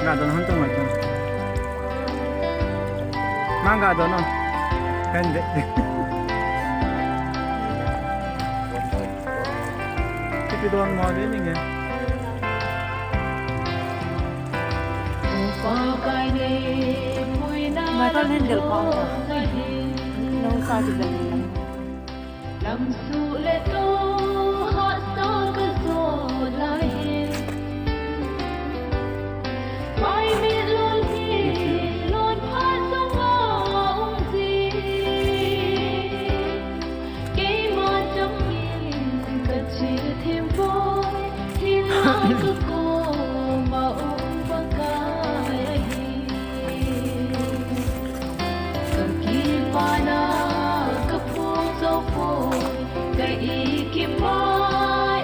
망가도는 한쪽 맞잖아. 망가도는 근데 cái đuông mò đến như vậy. Mai con lên được con rồi. Đâu sao thì gần làm su lệ tô họ sao cứ rồi lại mai mi luôn hi luôn phát sông ngóng gì cái mà trong nhìn cất chỉ thêm vội thì nó cứ cô mà ôm vắng cái cần khi mà na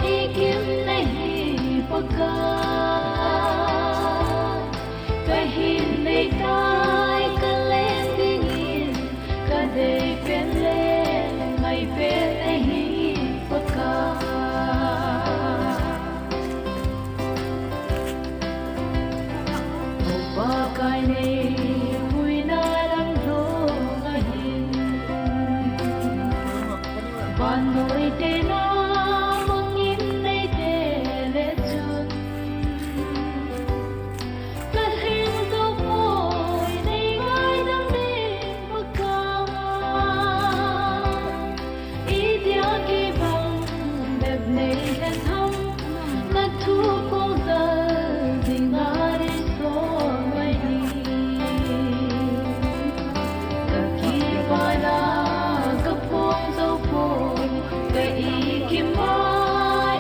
ikim nahi paka kahin nay tay kalen dingin kaday penle ngay pen nahi paka upakay nay huy na lang do ngahin Banoi te na mangin nay te le chun Kahing do ko'y nay ngay dang di magkama Idya ki bang beb nay hen ham Nagtu kong dal di ngari so ngay ni Kakibana kapong so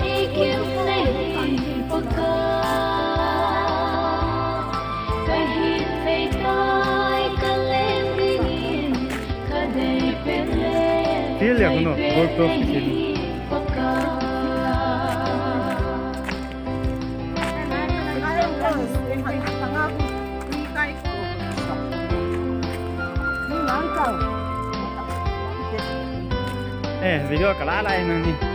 ikim nahi pagka kahit may tay kalen dingin kaday penle Feel ya kuno gold top feel. pagka Eh, video cả lá này nè.